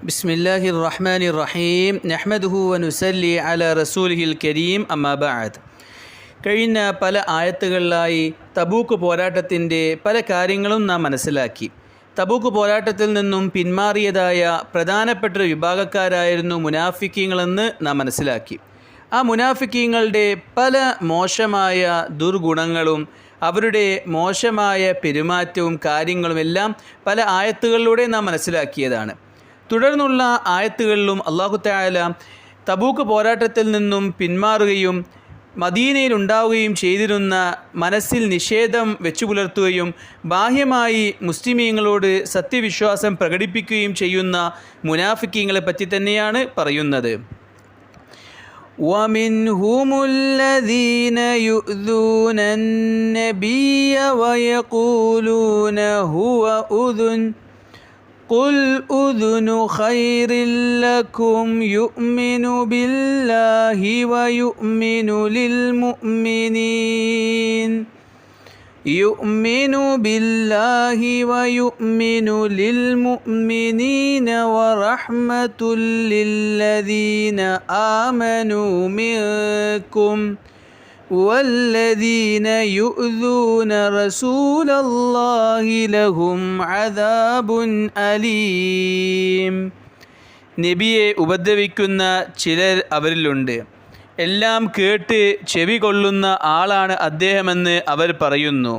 ബിസ്മില്ലാഹിർ റഹ്മാനിർ റഹീം നഹ്മദുഹു വനുസല്ലി അലാ റസൂലിഹിൽ കരീം അമ്മാ ബഅദ്. കഴിഞ്ഞ പല ആയത്തുകളിലായി തബൂക്ക് പോരാട്ടത്തിൻ്റെ പല കാര്യങ്ങളും നാം മനസ്സിലാക്കി. തബൂക്ക് പോരാട്ടത്തിൽ നിന്നും പിന്മാറിയതായ പ്രധാനപ്പെട്ട വിഭാഗക്കാരായിരുന്നു മുനാഫിക്കീങ്ങളെന്ന് നാം മനസ്സിലാക്കി. ആ മുനാഫിക്കീങ്ങളുടെ പല മോശമായ ദുർഗുണങ്ങളും അവരുടെ മോശമായ പെരുമാറ്റവും കാര്യങ്ങളുമെല്ലാം പല ആയത്തുകളിലൂടെ നാം മനസ്സിലാക്കിയതാണ്. തുടർന്നുള്ള ആയത്തുകളിലും അല്ലാഹു തആല തബൂക്ക് പോരാട്ടത്തിൽ നിന്നും പിന്മാറുകയും മദീനയിൽ ഉണ്ടാവുകയും ചെയ്തിരുന്ന മനസ്സിൽ നിഷേധം വെച്ചു പുലർത്തുകയും ബാഹ്യമായി മുസ്ലിമീങ്ങളോട് സത്യവിശ്വാസം പ്രകടിപ്പിക്കുകയും ചെയ്യുന്ന മുനാഫിക്കീങ്ങളെ പറ്റി തന്നെയാണ് പറയുന്നത്. وَمِنْهُمُ الَّذِينَ يُؤْذُونَ النَّبِيَّ وَيَقُولُونَ هُوَ أُذُنٌ قُلْ أُذُنُ خَيْرٍ لَكُمْ يُؤْمِنُ بِاللَّهِ وَيُؤْمِنُ لِلْمُؤْمِنِينَ وَرَحْمَةٌ لِلَّذِينَ آمَنُوا مِنكُمْ وَالَّذِينَ يُؤْذُونَ رَسُولَ اللَّهِ لَهُمْ عَذَابٌ أَلِيمٌ. നബിയെ ഉപദ്രവിക്കുന്ന ചിലർ അവരിലുണ്ട്. എല്ലാം കേട്ട് ചെവി കൊള്ളുന്ന ആളാണ് അദ്ദേഹമെന്ന് അവർ പറയുന്നു.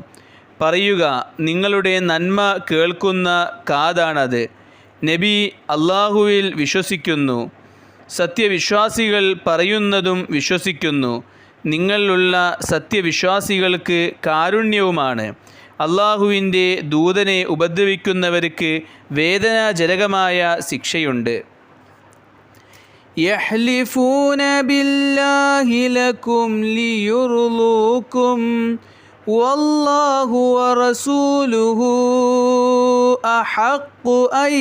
പറയുക, നിങ്ങളുടെ നന്മ കേൾക്കുന്ന കാതാണത്. നബി അള്ളാഹുവിൽ വിശ്വസിക്കുന്നു, സത്യവിശ്വാസികൾ പറയുന്നതും വിശ്വസിക്കുന്നു. നിങ്ങളിലുള്ള സത്യവിശ്വാസികൾക്ക് കാരുണ്യവുമാണ്. അള്ളാഹുവിൻ്റെ ദൂതനെ ഉപദ്രവിക്കുന്നവർക്ക് വേദനാജനകമായ ശിക്ഷയുണ്ട്. يحلفون بالله لكم ليرضوكم والله ورسوله أحق أن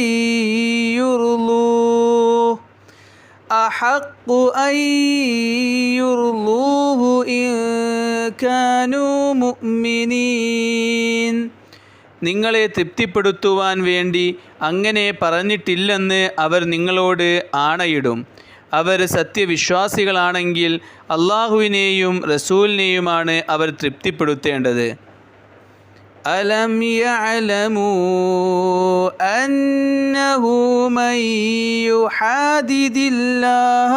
يرضوه إن كانوا مؤمنين. നിങ്ങളെ തൃപ്തിപ്പെടുത്തുവാൻ വേണ്ടി അങ്ങനെ പറഞ്ഞിട്ടില്ലെന്ന് അവർ നിങ്ങളോട് ആണയിടും. അവർ സത്യവിശ്വാസികളാണെങ്കിൽ അള്ളാഹുവിനെയും റസൂലിനെയുമാണ് അവർ തൃപ്തിപ്പെടുത്തേണ്ടത്. അലം യഅലമൂ അന്നഹു മൻ യുഹാദിദില്ലാഹ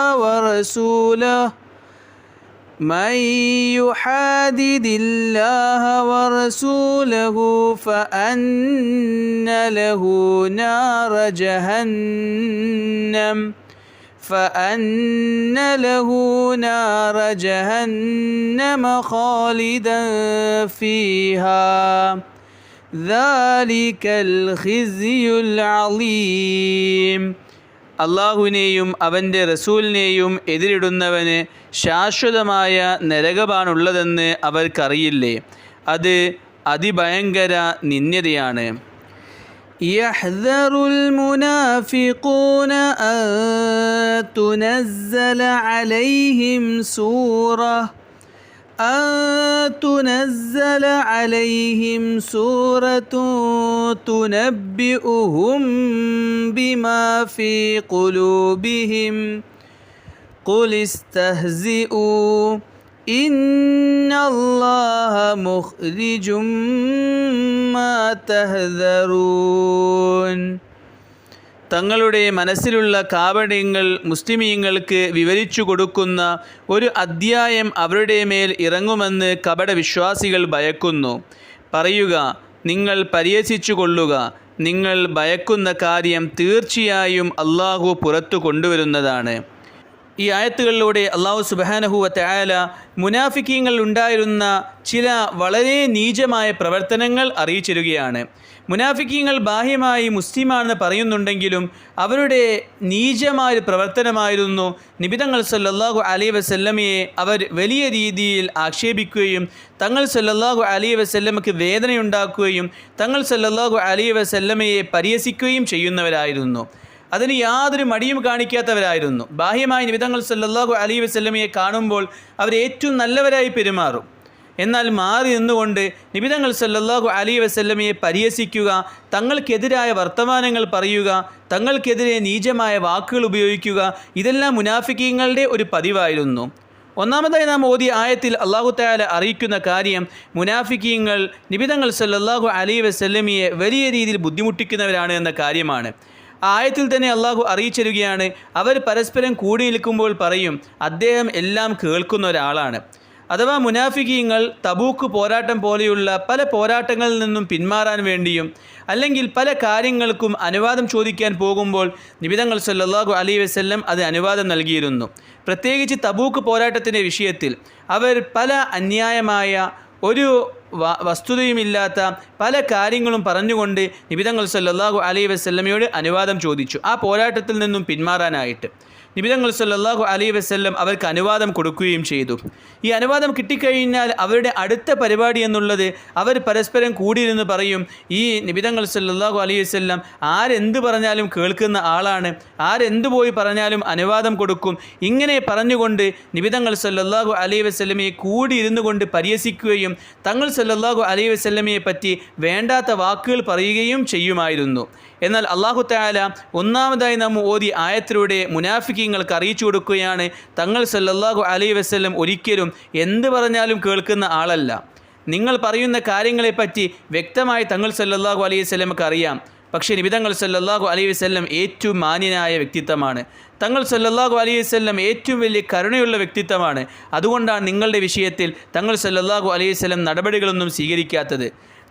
വറസൂലഹു فأن له نار جهنم خالدا فيها ذلك الخزي العظيم. അള്ളാഹുവിനെയും അവൻ്റെ റസൂലിനെയും എതിരിടുന്നവന് ശാശ്വതമായ നരകമാണുള്ളതെന്ന് അവർക്കറിയില്ലേ? അത് അതിഭയങ്കര നിന്ദ്യതയാണ്. يحذر المنافقون أن تنزل عليهم سورة تنبئهم بما في قلوبهم قل استهزئوا إن الله مخرج ما تحذرون. തങ്ങളുടെ മനസ്സിലുള്ള കാപട്യങ്ങൾ മുസ്ലിമീങ്ങൾക്ക് വിവരിച്ചു കൊടുക്കുന്ന ഒരു അധ്യായം അവരുടെ മേൽ ഇറങ്ങുമെന്ന് കപടവിശ്വാസികൾ ഭയക്കുന്നു. പറയുക, നിങ്ങൾ പരിഹസിച്ചു കൊള്ളുക, നിങ്ങൾ ഭയക്കുന്ന കാര്യം തീർച്ചയായും അള്ളാഹു പുറത്തു കൊണ്ടുവരുന്നതാണ്. ഈ ആയത്തുകളിലൂടെ അള്ളാഹു സുബ്ഹാനഹു വ തആല മുനാഫിക്കീങ്ങൾ ഉണ്ടായിരുന്ന ചില വളരെ നീചമായ പ്രവർത്തനങ്ങൾ അറിയിച്ചിരുകയാണ്. മുനാഫിക്കീങ്ങൾ ബാഹ്യമായി മുസ്ലിമാണെന്ന് പറയുന്നുണ്ടെങ്കിലും അവരുടെ നീചമായ പ്രവർത്തനമായിരുന്നു നബി തങ്ങൾ സല്ലല്ലാഹു അലൈഹി വസല്ലമയെ അവർ വലിയ രീതിയിൽ ആക്ഷേപിക്കുകയും തങ്ങൾ സല്ലല്ലാഹു അലൈഹി വസല്ലമയ്ക്ക് വേദനയുണ്ടാക്കുകയും തങ്ങൾ സല്ലല്ലാഹു അലൈഹി വസല്ലമയെ പരിഹസിക്കുകയും ചെയ്യുന്നവരായിരുന്നു. അതിന് യാതൊരു മടിയും കാണിക്കാത്തവരായിരുന്നു. ബാഹ്യമായി നബി തങ്ങൾ സല്ലല്ലാഹു അലൈഹി വസല്ലമയെ കാണുമ്പോൾ അവർ ഏറ്റവും നല്ലവരായി പെരുമാറും. എന്നാൽ മാറി നിന്നുകൊണ്ട് നബി തങ്ങൾ സല്ലല്ലാഹു അലൈഹി വസല്ലമയെ പരിഹസിക്കുക, തങ്ങൾക്കെതിരായ വർത്തമാനങ്ങൾ പറയുക, തങ്ങൾക്കെതിരെ നീചമായ വാക്കുകൾ ഉപയോഗിക്കുക, ഇതെല്ലാം മുനാഫിക്കീങ്ങളുടെ ഒരു പതിവായിരുന്നു. ഒന്നാമതായി നാം ഓതിയ ആയത്തിൽ അല്ലാഹു തആല അറിയിക്കുന്ന കാര്യം മുനാഫിക്കീങ്ങൾ നബി തങ്ങൾ സല്ലല്ലാഹു അലൈഹി വസല്ലമയെ വലിയ രീതിയിൽ ബുദ്ധിമുട്ടിക്കുന്നവരാണ് എന്ന കാര്യമാണ്. ആയത്തിൽ തന്നെ അള്ളാഹു അറിയിച്ചിരിക്കുകയാണ്, അവർ പരസ്പരം കൂടി നിൽക്കുമ്പോൾ പറയും അദ്ദേഹം എല്ലാം കേൾക്കുന്ന ഒരാളാണ്. അഥവാ മുനാഫിക്കീങ്ങൾ തബൂക്ക് പോരാട്ടം പോലെയുള്ള പല പോരാട്ടങ്ങളിൽ നിന്നും പിന്മാറാൻ വേണ്ടിയും അല്ലെങ്കിൽ പല കാര്യങ്ങൾക്കും അനുവാദം ചോദിക്കാൻ പോകുമ്പോൾ നബി തങ്ങൾ സല്ലല്ലാഹു അലൈഹി വസല്ലം അത് അനുവാദം നൽകിയിരുന്നു. പ്രത്യേകിച്ച് തബൂക്ക് പോരാട്ടത്തിൻ്റെ വിഷയത്തിൽ അവർ പല അന്യായമായ ഒരു വസ്തുതയുമില്ലാത്ത പല കാര്യങ്ങളും പറഞ്ഞുകൊണ്ട് നബി തങ്ങൾ സല്ലല്ലാഹു അലൈഹി വസല്ലമയോട് അനുവാദം ചോദിച്ചു, ആ പോരാട്ടത്തിൽ നിന്നും പിന്മാറാനായിട്ട്. നബി തങ്ങൾ സല്ലല്ലാഹു അലൈഹി വസല്ലം അവർക്ക് അനുവാദം കൊടുക്കുകയും ചെയ്തു. ഈ അനുവാദം കിട്ടിക്കഴിഞ്ഞാൽ അവരുടെ അടുത്ത പരിപാടി എന്നുള്ളത് അവർ പരസ്പരം കൂടിയിരുന്ന് പറയും, ഈ നബി തങ്ങൾ സല്ലല്ലാഹു അലൈഹി വസല്ലം ആരെന്ത് പറഞ്ഞാലും കേൾക്കുന്ന ആളാണ്, ആരെന്ത് പോയി പറഞ്ഞാലും അനുവാദം കൊടുക്കും. ഇങ്ങനെ പറഞ്ഞുകൊണ്ട് നബി തങ്ങൾ സല്ലല്ലാഹു അലൈഹി വസല്ലമയെ കൂടിയിരുന്നു കൊണ്ട് പരിഹസിക്കുകയും തങ്ങൾ സല്ലല്ലാഹു അലൈഹി വസല്ലമയെ പറ്റി വേണ്ടാത്ത വാക്കുകൾ പറയുകയും ചെയ്യുമായിരുന്നു. എന്നാൽ അല്ലാഹു തആല ഒന്നാമതായി നാം ഓതി ആയത്തിലൂടെ മുനാഫിക്കീങ്ങൾക്ക് അറിയിച്ചു കൊടുക്കുകയാണ്, തങ്ങൾ സല്ലല്ലാഹു അലൈഹി വസല്ലം ഒരിക്കലും എന്ത് പറഞ്ഞാലും കേൾക്കുന്ന ആളല്ല. നിങ്ങൾ പറയുന്ന കാര്യങ്ങളെപ്പറ്റി വ്യക്തമായി തങ്ങൾ സല്ലല്ലാഹു അലൈഹി വസല്ലമക്ക് അറിയാം. പക്ഷേ നബി തങ്ങൾ സല്ലല്ലാഹു അലൈഹി വസല്ലം ഏറ്റവും മാന്യനായ വ്യക്തിത്വമാണ്. തങ്ങൾ സല്ലല്ലാഹു അലൈഹി വസല്ലം ഏറ്റവും വലിയ കരുണയുള്ള വ്യക്തിത്വമാണ്. അതുകൊണ്ടാണ് നിങ്ങളുടെ വിഷയത്തിൽ തങ്ങൾ സല്ലല്ലാഹു അലൈഹി വസല്ലം നടപടികളൊന്നും സ്വീകരിക്കാത്തത്.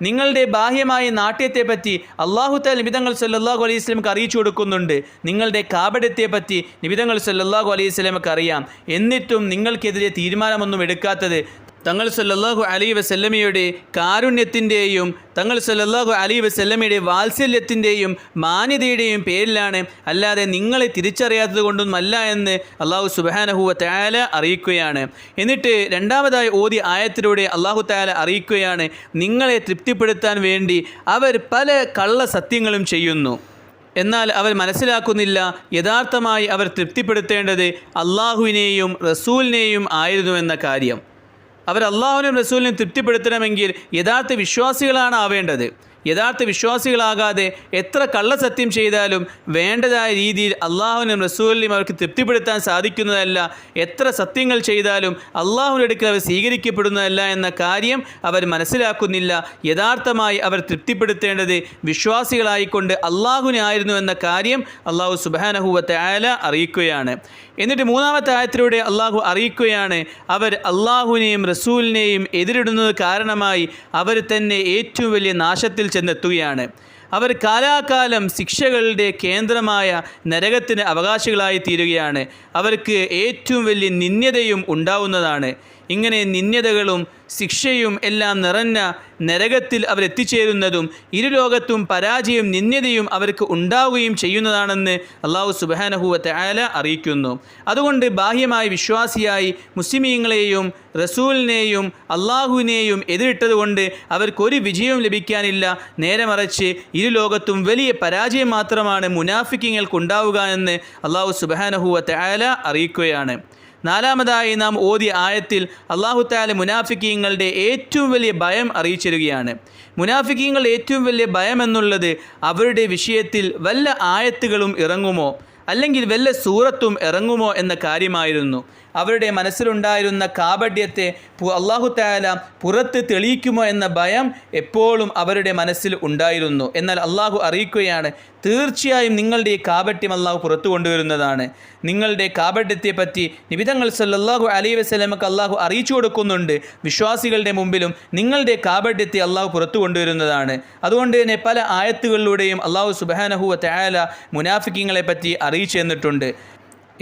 നിങ്ങളുടെ ബാഹ്യമായ നാട്യത്തെപ്പറ്റി അല്ലാഹു തആല നബി തങ്ങൾ സല്ലല്ലാഹു അലൈഹി വസല്ലമക്ക് അറിയിച്ചു കൊടുക്കുന്നുണ്ട്. നിങ്ങളുടെ കാപട്യത്തെപ്പറ്റി നബി തങ്ങൾ സല്ലല്ലാഹു അലൈഹി വസല്ലമക്ക് അറിയാം. എന്നിട്ടും നിങ്ങൾക്കെതിരെ തീരുമാനമൊന്നും എടുക്കാത്തത് തങ്ങൾ സല്ലല്ലാഹു അലൈഹി വസല്ലമയുടെ കാരുണ്യത്തിൻ്റെയും തങ്ങൾ സല്ലല്ലാഹു അലൈഹി വസല്ലമയുടെ വാത്സല്യത്തിൻ്റെയും മാന്യതയുടെയും പേരിലാണ്, അല്ലാതെ നിങ്ങളെ തിരിച്ചറിയാത്തത് കൊണ്ടൊന്നുമല്ല എന്ന് അല്ലാഹു സുബ്ഹാനഹു വ തആല അറിയിക്കുകയാണ്. എന്നിട്ട് രണ്ടാമതായി ഓതി ആയത്തിലൂടെ അല്ലാഹു തആല അറിയിക്കുകയാണ്, നിങ്ങളെ തൃപ്തിപ്പെടുത്താൻ വേണ്ടി അവർ പല കള്ള സത്യങ്ങളും ചെയ്യുന്നു. എന്നാൽ അവർ മനസ്സിലാക്കുന്നില്ല, യഥാർത്ഥമായി അവർ തൃപ്തിപ്പെടുത്തേണ്ടത് അള്ളാഹുവിനെയും റസൂലിനെയും ആയിരുന്നു എന്ന കാര്യം. അവർ അള്ളാഹുവിനും റസൂലിനും തൃപ്തിപ്പെടുത്തണമെങ്കിൽ യഥാർത്ഥ വിശ്വാസികളാണ് ആവേണ്ടത്. യഥാർത്ഥ വിശ്വാസികളാകാതെ എത്ര കള്ളസത്യം ചെയ്താലും വേണ്ടതായ രീതിയിൽ അള്ളാഹുവിനും റസൂലിനും അവർക്ക് തൃപ്തിപ്പെടുത്താൻ സാധിക്കുന്നതല്ല. എത്ര സത്യങ്ങൾ ചെയ്താലും അള്ളാഹുവിൻ്റെ അടുക്കൽ അവർ സ്വീകരിക്കപ്പെടുന്നതല്ല എന്ന കാര്യം അവർ മനസ്സിലാക്കുന്നില്ല. യഥാർത്ഥമായി അവർ തൃപ്തിപ്പെടുത്തേണ്ടത് വിശ്വാസികളായിക്കൊണ്ട് അള്ളാഹുവിനായിരുന്നു എന്ന കാര്യം അള്ളാഹു സുബ്ഹാനഹു വ തആല അറിയിക്കുകയാണ്. എന്നിട്ട് മൂന്നാമത്തെ ആയത്തിലൂടെ അള്ളാഹു അറിയിക്കുകയാണ്, അവർ അള്ളാഹുവിനെയും റസൂലിനെയും എതിരിടുന്നത് കാരണമായി അവർ തന്നെ ഏറ്റവും വലിയ നാശത്തിൽ ചെന്നെത്തുകയാണ്. അവർ കാലാകാലം ശിക്ഷകളുടെ കേന്ദ്രമായ നരകത്തിന് അവകാശികളായി തീരുകയാണ്. അവർക്ക് ഏറ്റവും വലിയ നിന്ദ്യതയും ഉണ്ടാവുന്നതാണ്. ഇങ്ങനെ നിന്ദ്യതകളും ശിക്ഷയും എല്ലാം നിറഞ്ഞ നരകത്തിൽ അവരെത്തിച്ചേരുന്നതും ഇരുലോകത്തും പരാജയവും നിന്ദ്യതയും അവർക്ക് ഉണ്ടാവുകയും ചെയ്യുന്നതാണെന്ന് അല്ലാഹു സുബ്ഹാനഹു വ തആല അറിയിക്കുന്നു. അതുകൊണ്ട് ബാഹ്യമായ വിശ്വാസിയായി മുസ്ലിമീങ്ങളെയും റസൂലിനെയും അള്ളാഹുവിനെയും എതിരിട്ടതുകൊണ്ട് അവർക്കൊരു വിജയവും ലഭിക്കാനില്ല. നേരെ മറിച്ച് ഇരുലോകത്തും വലിയ പരാജയം മാത്രമാണ് മുനാഫിക്കീങ്ങൾക്കുണ്ടാവുക എന്ന് അല്ലാഹു സുബ്ഹാനഹു വ തആല അറിയിക്കുകയാണ്. നാലാമതായി നാം ഓതിയ ആയത്തിൽ അല്ലാഹു തആല മുനാഫിക്കീങ്ങളുടെ ഏറ്റവും വലിയ ഭയം അറിയിച്ചിരിക്കുകയാണ്. മുനാഫിക്കീങ്ങളുടെ ഏറ്റവും വലിയ ഭയം എന്നുള്ളത് അവരുടെ വിഷയത്തിൽ വല്ല ആയത്തുകളും ഇറങ്ങുമോ അല്ലെങ്കിൽ വല്ല സൂറത്തും ഇറങ്ങുമോ എന്ന കാര്യമായിരുന്നു. അവരുടെ മനസ്സിലുണ്ടായിരുന്ന കാപട്യത്തെ അല്ലാഹു തആല പുറത്ത് തെളിയിക്കുമോ എന്ന ഭയം എപ്പോഴും അവരുടെ മനസ്സിൽ ഉണ്ടായിരുന്നു. എന്നാൽ അല്ലാഹു അറിയിക്കുകയാണ്, തീർച്ചയായും നിങ്ങളുടെ ഈ കാപട്യം അല്ലാഹു പുറത്തു കൊണ്ടുവരുന്നതാണ്. നിങ്ങളുടെ കാപട്യത്തെപ്പറ്റി നബി തങ്ങൾ സല്ലല്ലാഹു അലൈഹി വസല്ലമക്ക് അല്ലാഹു അറിയിച്ചു കൊടുക്കുന്നുണ്ട്. വിശ്വാസികളുടെ മുമ്പിലും നിങ്ങളുടെ കാപട്യത്തെ അല്ലാഹു പുറത്തു കൊണ്ടുവരുന്നതാണ്. അതുകൊണ്ട് തന്നെ പല ആയത്തുകളിലൂടെയും അല്ലാഹു സുബ്ഹാനഹു വ തആല മുനാഫിക്കീങ്ങളെ പറ്റി അറിയിച്ചു തന്നിട്ടുണ്ട്.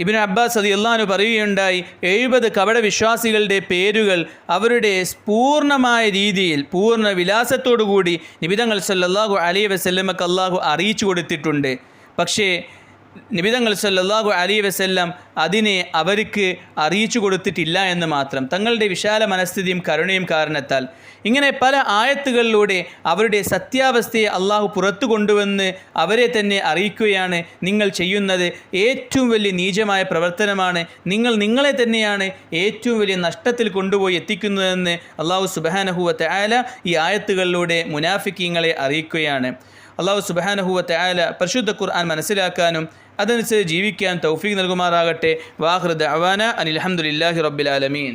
ഇബ്നു അബ്ബാസ് റളിയല്ലാഹു അൻഹു പറയുകയുണ്ടായി, 70 കപട വിശ്വാസികളുടെ പേരുകൾ അവരുടെ പൂർണ്ണമായ രീതിയിൽ പൂർണ്ണ വിലാസത്തോടു കൂടി നബി തങ്ങൾ സല്ലല്ലാഹു അലൈഹി വസല്ലമക്ക് അല്ലാഹു അറിയിച്ചു കൊടുത്തിട്ടുണ്ട്. പക്ഷേ നബിതങ്ങൾ സല്ലല്ലാഹു അലൈഹി വസല്ലം അതിനെ അവർക്ക് അറിയിച്ചു കൊടുത്തിട്ടില്ല എന്ന് മാത്രം, തങ്ങളുടെ വിശാല മനസ്ഥിതിയും കരുണയും കാരണത്താൽ. ഇങ്ങനെ പല ആയത്തുകളിലൂടെ അവരുടെ സത്യാവസ്ഥയെ അള്ളാഹു പുറത്തു കൊണ്ടുവന്ന് അവരെ തന്നെ അറിയിക്കുകയാണ്, നിങ്ങൾ ചെയ്യുന്നത് ഏറ്റവും വലിയ നീചമായ പ്രവർത്തനമാണ്, നിങ്ങൾ നിങ്ങളെ തന്നെയാണ് ഏറ്റവും വലിയ നഷ്ടത്തിൽ കൊണ്ടുപോയി എത്തിക്കുന്നതെന്ന് അള്ളാഹു സുബ്ഹാനഹു വ തആല ഈ ആയത്തുകളിലൂടെ മുനാഫിക്കീങ്ങളെ അറിയിക്കുകയാണ്. അള്ളാഹു സുബ്ഹാനഹു വ തആല പരിശുദ്ധ ഖുർആൻ മനസ്സിലാക്കാനും അതനുസരിച്ച് ജീവിക്കാൻ തൗഫീഖ് നൽകുമാറാകട്ടെ. വാഖിറു ദഅവാന അനിൽ ഹംദുലില്ലാഹി റബ്ബിൽ ആലമീൻ.